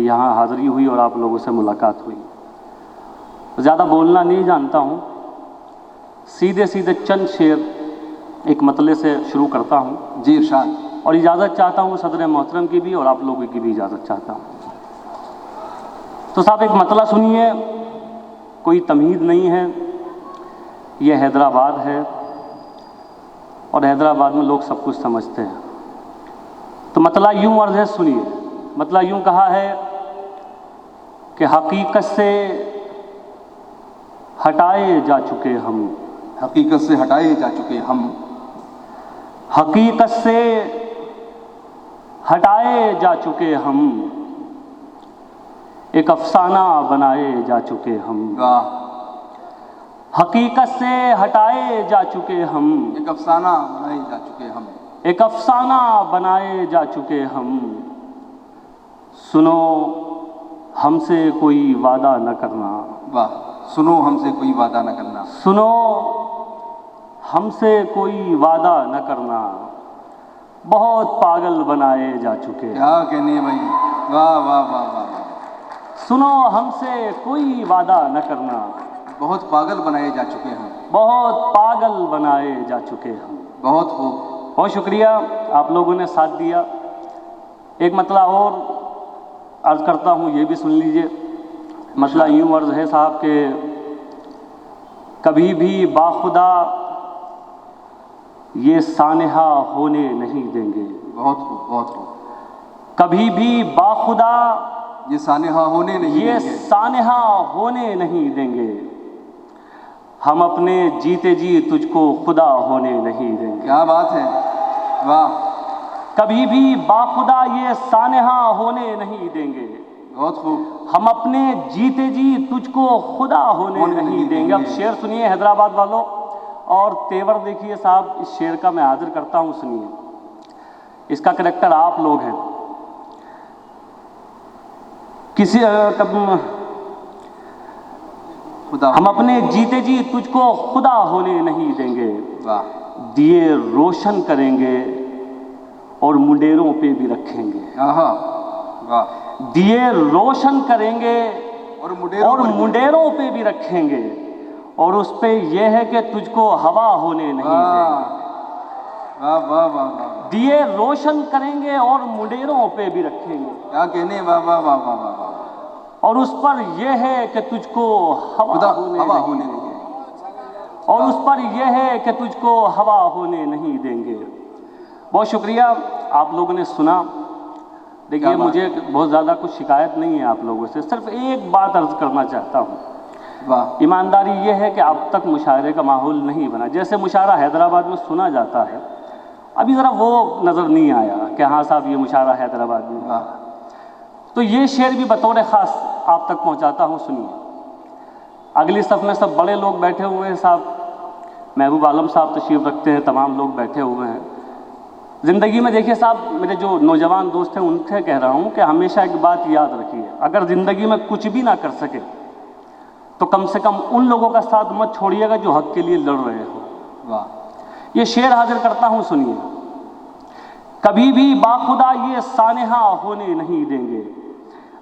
यहाँ हाज़िरी हुई और आप लोगों से मुलाकात हुई। ज़्यादा बोलना नहीं जानता हूँ, सीधे सीधे चंद शेर एक मतले से शुरू करता हूँ। जी इरशाद। और इजाज़त चाहता हूँ सदर मोहतरम की भी और आप लोगों की भी इजाज़त चाहता हूँ। तो साहब एक मतला सुनिए, कोई तमहीद नहीं है, ये हैदराबाद है और हैदराबाद में लोग सब कुछ समझते हैं। तो मतला यूँ अर्ज़ है, सुनिए। मतला यूँ कहा है कि हकीकत से हटाए जा चुके हम, हकीकत से हटाए जा चुके हम, हकीकत से हटाए जा चुके हम, एक अफसाना बनाए जा चुके हम। वाह। हकीकत से हटाए जा चुके हम, एक अफसाना बनाए जा चुके हम, एक अफसाना बनाए जा चुके हम। सुनो हमसे कोई वादा न करना। वाह। सुनो हमसे कोई वादा न करना, सुनो हमसे कोई वादा न करना, बहुत पागल बनाए जा चुके हैं। क्या कहने भाई, वाह वाह वाह वाह। सुनो हमसे कोई वादा न करना, बहुत पागल बनाए जा चुके हैं, बहुत पागल बनाए जा चुके हम। बहुत खूब, बहुत शुक्रिया, आप लोगों ने साथ दिया। एक मतला और अर्ज़ करता हूँ, ये भी सुन लीजिए। मसला यूँ अर्ज़ है साहब के कभी भी बाखुदा ये सानेहा होने नहीं देंगे। बहुत खूब, बहुत खूब। कभी भी बाखुदा ये सानेहा होने नहीं ये देंगे, सानेहा होने नहीं देंगे। हम अपने जीते जी तुझको खुदा होने नहीं देंगे। क्या बात है, वाह। कभी भी बाखुदा ये सानेहा होने नहीं देंगे। बहुत खूब। हम अपने जीते जी तुझको खुदा होने नहीं देंगे। अब शेर सुनिए हैदराबाद वालों, और तेवर देखिए साहब इस शेर का मैं हाजिर करता हूँ, सुनिए। इसका करेक्टर आप लोग हैं। किसी खुदा हम अपने जीते जी तुझको खुदा होने नहीं देंगे। वाह। दिए रोशन करेंगे और मुंडेरों पे भी रखेंगे। आहा, वाह। दिए रोशन करेंगे और मुंडेरों पे भी रखेंगे, और उस पे ये है कि तुझको हवा होने नहीं देंगे। वाह वाह वाह वाह। दिए रोशन करेंगे और मुंडेरों पे भी रखेंगे। क्या कहने, वाह वाह वाह वाह वाह। और उस पर यह है कि तुझको हवा होने नहीं देंगे। और उस पर यह है कि तुझको हवा होने नहीं देंगे। बहुत शुक्रिया, आप लोगों ने सुना। देखिए मुझे बहुत ज़्यादा कुछ शिकायत नहीं है आप लोगों से, सिर्फ एक बात अर्ज़ करना चाहता हूँ। वाह। ईमानदारी ये है कि अब तक मुशायरे का माहौल नहीं बना। जैसे मुशायरा हैदराबाद में सुना जाता है, अभी ज़रा वो नज़र नहीं आया कि हाँ साहब ये मुशायरा हैदराबाद में हुआ। तो ये शेर भी बतौर ख़ास आप तक पहुँचाता हूँ, सुनिए। अगली सफ़ में सब बड़े लोग बैठे हुए हैं साहब, महबूब आलम साहब तशरीफ़ रखते हैं, तमाम लोग बैठे हुए हैं। ज़िंदगी में देखिए साहब, मेरे जो नौजवान दोस्त हैं उनसे कह रहा हूँ कि हमेशा एक बात याद रखिए, अगर ज़िंदगी में कुछ भी ना कर सके तो कम से कम उन लोगों का साथ मत छोड़िएगा जो हक़ के लिए लड़ रहे हो। वाह। ये शेर हाजिर करता हूँ, सुनिए। कभी भी बाखुदा ये सानेहा होने नहीं देंगे,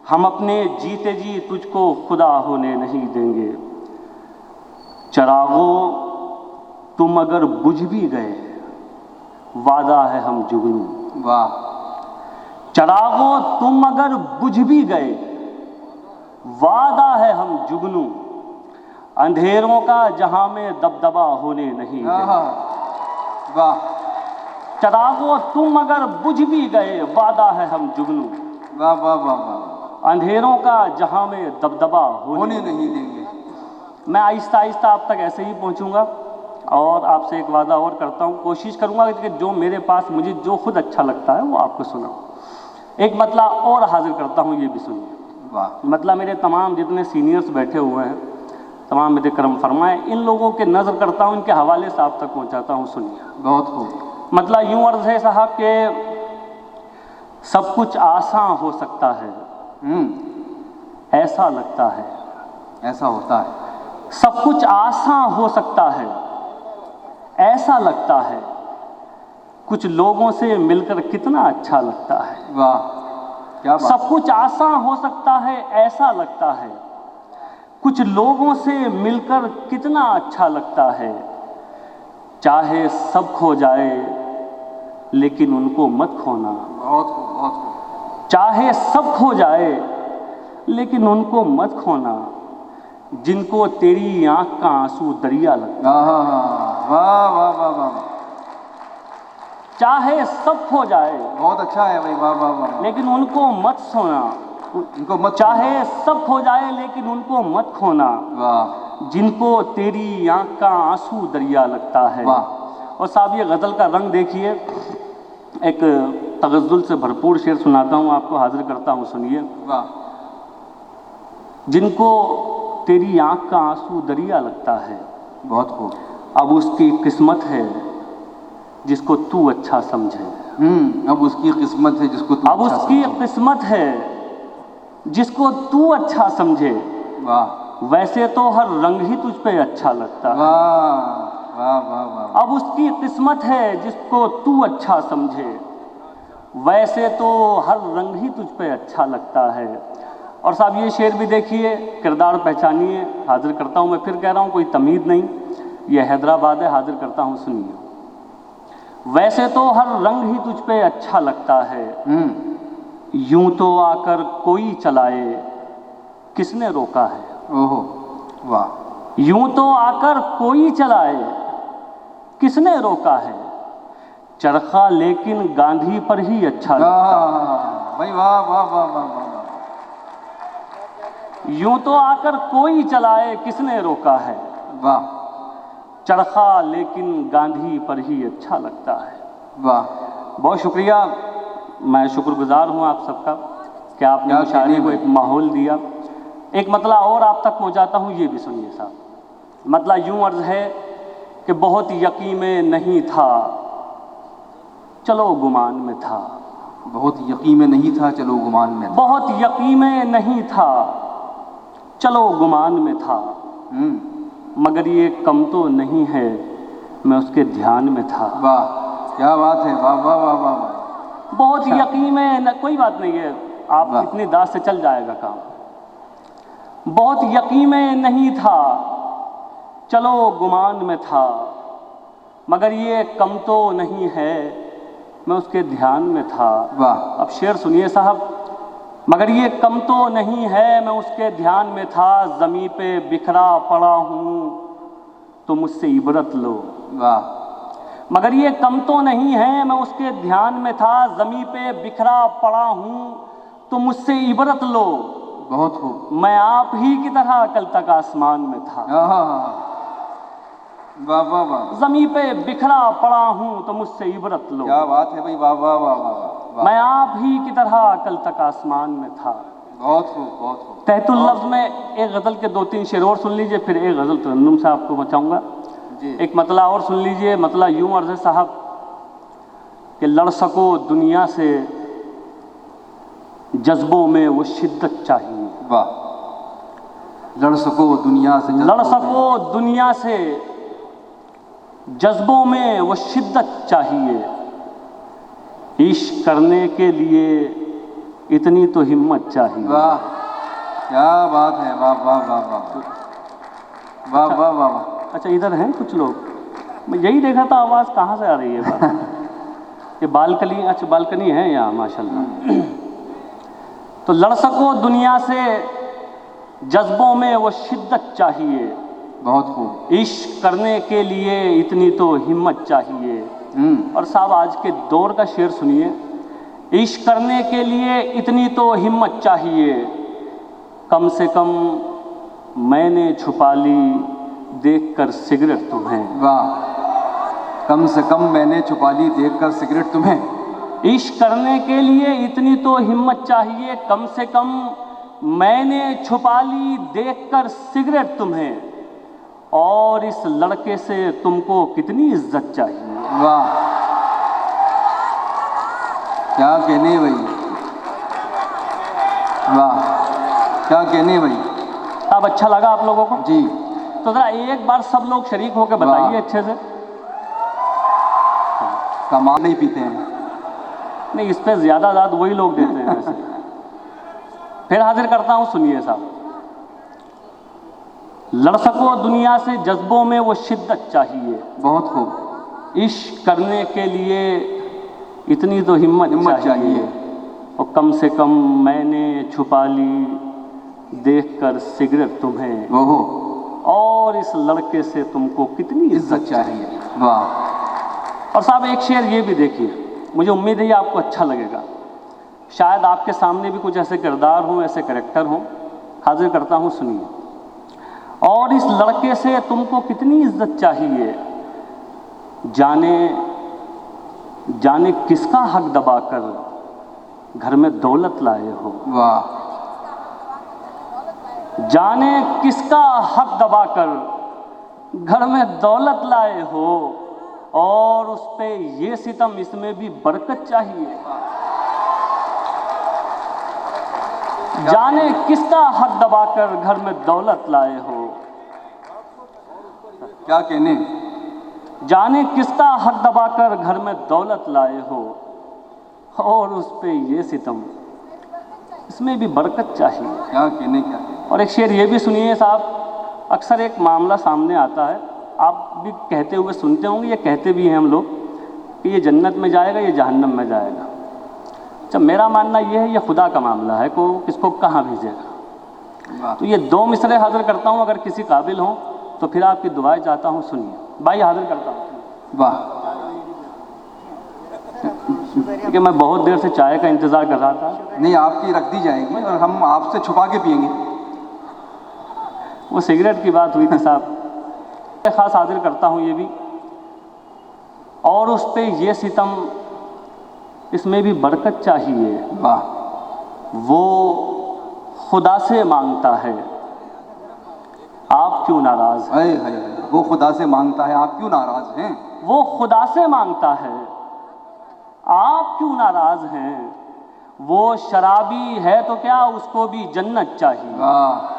हम अपने जीते जी तुझको खुदा होने नहीं देंगे। चरागो तुम अगर बुझ भी गए, वादा है हम जुगनू। वाह। चरागो तुम अगर बुझ भी गए, वादा है हम जुगनू। अंधेरों का जहां में दबदबा होने नहीं देंगे। वाह। चरागो तुम अगर बुझ भी गए, वादा है हम जुगनू। वाह वाह वाह वाह। अंधेरों का जहां में दबदबा होने नहीं देंगे। मैं आहिस्ता आहिस्ता आप तक ऐसे ही पहुंचूंगा, और आपसे एक वादा और करता हूं, कोशिश करूंगा कि जो मेरे पास मुझे जो खुद अच्छा लगता है वो आपको सुनाऊं। एक मतला और हाजिर करता हूं, ये भी सुनिए। वाह। मतलब मेरे तमाम जितने सीनियर्स बैठे हुए हैं, तमाम मेरे करम फरमाए, इन लोगों के नज़र करता हूँ, इनके हवाले से आप तक पहुँचाता हूँ, सुनिए। बहुत खूब। मतलब यूँ अर्ज़ है साहब के सब कुछ आसान हो सकता है, ऐसा लगता है, ऐसा होता है। सब कुछ आसान हो सकता है, ऐसा लगता है, कुछ लोगों से मिलकर कितना अच्छा लगता है। वाह। क्या बात। सब कुछ आसान हो सकता है ऐसा लगता है, कुछ लोगों से मिलकर कितना अच्छा लगता है। चाहे सब खो जाए लेकिन उनको मत खोना। बहुत खूब, बहुत खूब। चाहे सब खो जाए लेकिन उनको मत खोना, जिनको तेरी आंख का आंसू दरिया लगता। वाह वाह वाह वाह। चाहे सब खो जाए बहुत अच्छा है भाई, वाह वाह वाह। लेकिन उनको मत सोना। इनको मत। चाहे सब खो जाए लेकिन उनको मत खोना, वाह। जिनको तेरी आंख का आंसू दरिया लगता है। वाह। और साहब ये गज़ल का रंग देखिए, एक तगज़्ज़ुल से भरपूर शेर सुनाता हूँ आपको, हाजिर करता हूँ, सुनिए। वाह। जिनको तेरी आंख का आंसू दरिया लगता है, बहुत खूब। अब उसकी किस्मत है जिसको तू अच्छा समझे। अब उसकी किस्मत है जिसको तू अब अच्छा उसकी समझे। किस्मत है जिसको तू अच्छा समझे। वाह। वैसे तो हर रंग ही तुझ पे अच्छा लगता है। वाह वाह वाह वाह। अब उसकी किस्मत है जिसको तू अच्छा समझे। वैसे तो हर रंग ही तुझ पे अच्छा लगता है। और साहब ये शेर भी देखिए, किरदार पहचानिए। हाजिर करता हूँ, मैं फिर कह रहा हूँ, कोई तमीज़ नहीं, ये हैदराबाद है। हाजिर करता हूँ, सुनिए। वैसे तो हर रंग ही तुझ पे अच्छा लगता है, यूं तो आकर कोई चलाए किसने रोका है। ओहो वाह। यूं तो आकर कोई चलाए किसने रोका है। चरखा लेकिन गांधी पर ही अच्छा लगता है। भाई वाह वाह वाह वाह वाह। यूं तो आकर कोई चलाए किसने रोका है। वाह। चरखा लेकिन गांधी पर ही अच्छा लगता है। वाह। बहुत शुक्रिया, मैं शुक्रगुजार हूँ आप सबका कि आपने मुशायरे को एक माहौल दिया। एक मतला और आप तक पहुँचाता हूँ, ये भी सुनिए साहब। मतला यूँ अर्ज़ है कि बहुत यकीन में नहीं था, चलो गुमान में था। बहुत यकीन में नहीं था, चलो गुमान में था। बहुत यकीन में नहीं था, चलो गुमान में था। मगर ये कम तो नहीं है, मैं उसके ध्यान में था। वाह क्या बात है, वाह वाह वाह वाह। बहुत यकीन में कोई बात नहीं है, आप इतनी दाद से चल जाएगा काम। बहुत यकीन में नहीं था, चलो गुमान में था। मगर ये कम तो नहीं है, मैं उसके ध्यान में था। वाह। अब शेर सुनिए साहब। मगर ये कम तो नहीं है, मैं उसके ध्यान में था। ज़मीं पे बिखरा पड़ा हूँ तो मुझसे इबरत लो। वाह। मगर ये कम तो नहीं है, मैं उसके ध्यान में था। ज़मीं पे बिखरा पड़ा हूँ तो मुझसे इबरत लो। बहुत खूब। मैं आप ही की तरह कल तक आसमान में था। वाह वाह वाह। ज़मीं पे बिखरा पड़ा हूँ तो मुझसे इबरत लो। क्या बात है भाई, वाह वाह वाह वाह। मैं आप ही की तरह कल तक आसमान में था। बहुत खूब, बहुत खूब। तहतुल लफ्ज़ में एक गज़ल के 2-3 शेर और सुन लीजिए, फिर एक गज़ल तरन्नुम से आपको बचाऊंगा। एक मतला और सुन लीजिए। मतला यूं अर्ज़ है साहब कि लड़ सको दुनिया से जज्बों में वो शिद्दत चाहिए। वाह। लड़ सको दुनिया से, लड़ सको दुनिया से जज्बों में वो शिद्दत चाहिए। इश्क करने के लिए इतनी तो हिम्मत चाहिए। वाह क्या बात है, वाह वाह वाह वाह वाह वाह वाह वाह। अच्छा इधर हैं कुछ लोग, मैं यही देखा था आवाज़ कहाँ से आ रही है ये बालकनी, अच्छा बालकनी है यहाँ माशाल्लाह। तो लड़ सको दुनिया से जज्बों में वो शिद्दत चाहिए। बहुत खूब। इश्क करने के लिए इतनी तो हिम्मत चाहिए। और साहब आज के दौर का शेर सुनिए। इश्क करने के लिए इतनी तो हिम्मत चाहिए, कम से कम मैंने छुपा ली देखकर सिगरेट तुम्हें। वाह। कम से कम मैंने छुपा ली देखकर सिगरेट तुम्हें। इश्क करने के लिए इतनी तो हिम्मत चाहिए, कम से कम मैंने छुपा ली देखकर सिगरेट तुम्हें। और इस लड़के से तुमको कितनी इज्जत चाहिए। वाह क्या कहने भाई, वाह क्या कहने भाई। अब अच्छा लगा आप लोगों को जी? तो ज़रा एक बार सब लोग शरीक होकर बताइए अच्छे से। कमाल नहीं पीते हैं। नहीं, इस पे ज़्यादा दाद वही लोग देते हैं वैसे। फिर हाजिर करता हूँ, सुनिए साहब। लड़ सको दुनिया से जज्बों में वो शिद्दत चाहिए, बहुत खूब। इश्क करने के लिए इतनी तो हिम्मत चाहिए। और कम से कम मैंने छुपा ली देखकर सिगरेट तुम्हें, ओहो, और इस लड़के से तुमको कितनी इज्जत चाहिए। वाह। और साहब एक शेर ये भी देखिए, मुझे उम्मीद है ये आपको अच्छा लगेगा। शायद आपके सामने भी कुछ ऐसे किरदार हों, ऐसे कैरेक्टर हों। हाजिर करता हूँ, सुनिए। और इस लड़के से तुमको कितनी इज्जत चाहिए, जाने जाने किसका हक दबाकर घर में दौलत लाए हो। वाह। जाने किसका हक दबाकर घर में दौलत लाए हो, और उस पे ये सितम, इसमें भी बरकत चाहिए। जाने किसका हक दबाकर घर में दौलत लाए हो, क्या कहने। जाने किसका हक दबाकर घर में दौलत लाए हो, और उस पे ये सितम, इसमें भी बरकत चाहिए। क्या कहने, क्या कहने। और एक शेर ये भी सुनिए साहब। अक्सर एक मामला सामने आता है, आप भी कहते हुए सुनते होंगे, ये कहते भी हैं हम लोग कि ये जन्नत में जाएगा, ये जहन्नम में जाएगा। जब मेरा मानना ये है, ये खुदा का मामला है, को किसको कहाँ भेजेगा। तो ये दो मिसरे हाजिर करता हूँ, अगर किसी काबिल हो तो फिर आपकी दुआएं चाहता हूँ, सुनिए। भाई हाजिर करता हूँ। वाह। क्योंकि मैं बहुत देर से चाय का इंतज़ार कर रहा था। नहीं, आपकी रख दी जाएगी और हम आपसे छुपा के पिएंगे। वो सिगरेट की बात हुई थी साहब। खास हाजिर करता हूँ ये भी। और उस पे ये सितम, इसमें भी बरकत चाहिए। वाह। वो खुदा से मांगता है, आप क्यों नाराज हैं। हाय हाय, वो खुदा से मांगता है, आप क्यों नाराज हैं। वो खुदा से मांगता है, आप क्यों नाराज हैं। वो शराबी है तो क्या, उसको भी जन्नत चाहिए। वाह।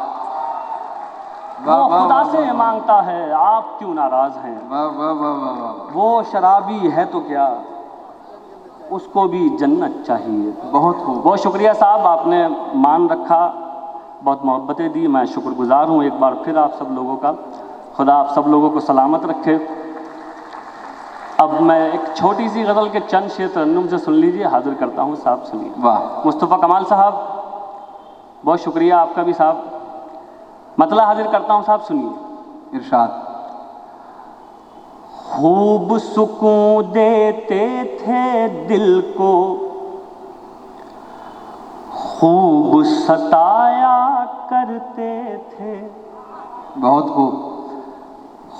वो खुदा से मांगता है, आप क्यों नाराज हैं। वाह वाह वाह वाह वाह। वो शराबी है तो क्या, उसको भी जन्नत चाहिए। बहुत खूब। बहुत शुक्रिया साहब, आपने मान रखा, बहुत मोहब्बतें दी, मैं शुक्रगुजार हूँ एक बार फिर आप सब लोगों का। खुदा आप सब लोगों को सलामत रखे। अब मैं एक छोटी सी गज़ल के चंद शेर तरन्नुम से सुन लीजिए, हाजिर करता हूँ साहब, सुनिए। वाह। मुस्तफ़ा कमाल साहब, बहुत शुक्रिया आपका भी साहब। मतलब हाजिर करता हूँ साहब, सुनिए। इरशाद। खूब सुकून देते थे दिल को, खूब सताया करते थे। बहुत खूब।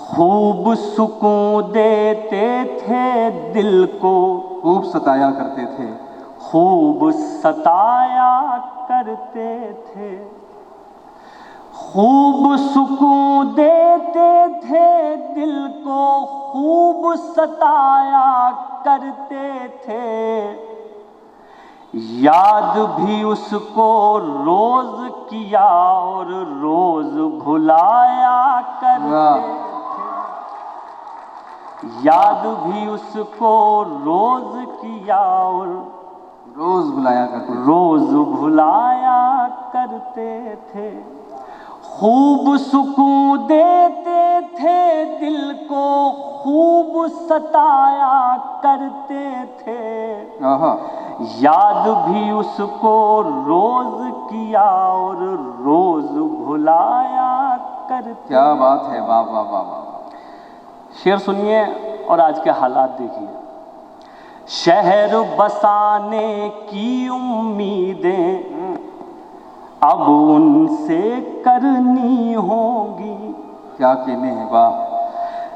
खूब सुकून देते थे दिल को, खूब सताया करते थे। खूब सताया करते थे। खूब सुकून देते थे दिल को, खूब सताया करते थे। याद भी उसको रोज किया और रोज भुलाया करते थे। याद भी उसको रोज किया और रोज भुलाया करते थे। रोज भुलाया करते थे। खूब सुकून देते थे दिल को, खूब सताया करते थे। याद भी उसको रोज किया और रोज भुलाया करते। क्या बात है, वाह वाह वाह वाह। शेर सुनिए और आज के हालात देखिए। शहर बसाने की उम्मीदें अब उनसे करनी होगी। क्या कहने हैं, वाह।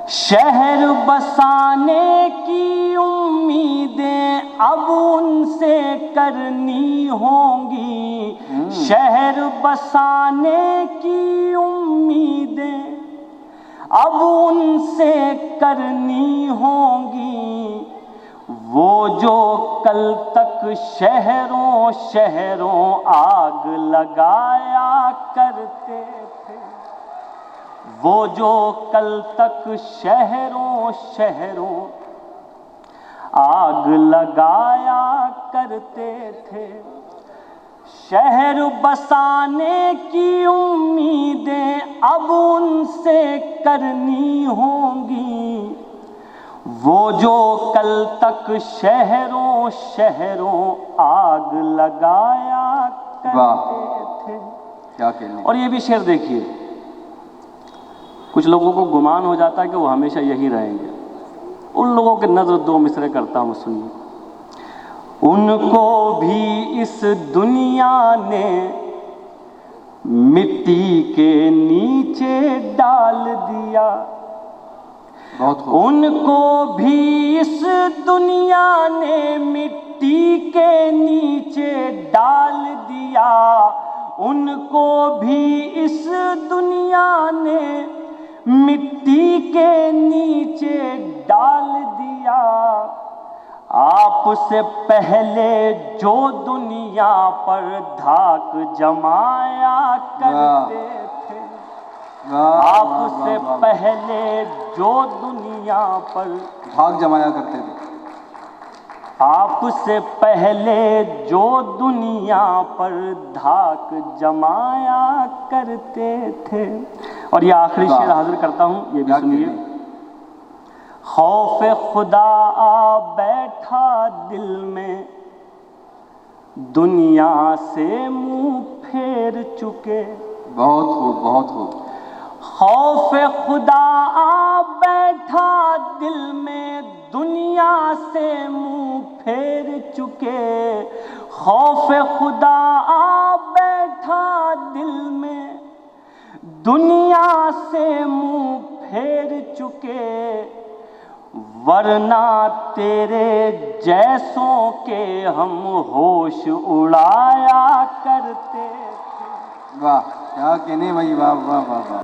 शहर बसाने की उम्मीदें अब उनसे करनी होंगी। शहर बसाने की उम्मीदें अब उनसे करनी होंगी। वो जो कल तक शहरों शहरों आग लगाया करते थे, वो जो कल तक शहरों शहरों आग लगाया करते थे। शहर बसाने की उम्मीदें अब उनसे करनी होंगी, वो जो कल तक शहरों शहरों आग लगाया करते थे। क्या कहने। और ये भी शेर देखिए, कुछ लोगों को गुमान हो जाता है कि वो हमेशा यही रहेंगे। उन लोगों के नजर दो मिसरे करता हूँ, सुनिए। उनको भी इस दुनिया ने मिट्टी के नीचे डाल दिया, बहुत खूब। उनको भी इस दुनिया ने मिट्टी के नीचे डाल दिया, उनको भी इस दुनिया ने मिट्टी के नीचे डाल दिया। आपसे पहले जो दुनिया पर धाक जमाया करते थे, आपसे पहले जो दुनिया पर धाक जमाया करते थे, आपसे पहले जो दुनिया पर धाक जमाया करते थे। और ये आखिरी शेर हाजिर करता हूँ, ये भी सुनिए। खौफ खुदा आ बैठा दिल में, दुनिया से मुंह फेर चुके। बहुत खूब, बहुत खूब। खौफ खुदा आ बैठा दिल में, दुनिया से मुंह फेर चुके। खौफ खुदा आ बैठा दिल में, दुनिया से मुंह फेर चुके। वरना तेरे जैसों के हम होश उड़ाया करते थे। वाह, क्या कहने भाई, वाह वाह वाह वाह।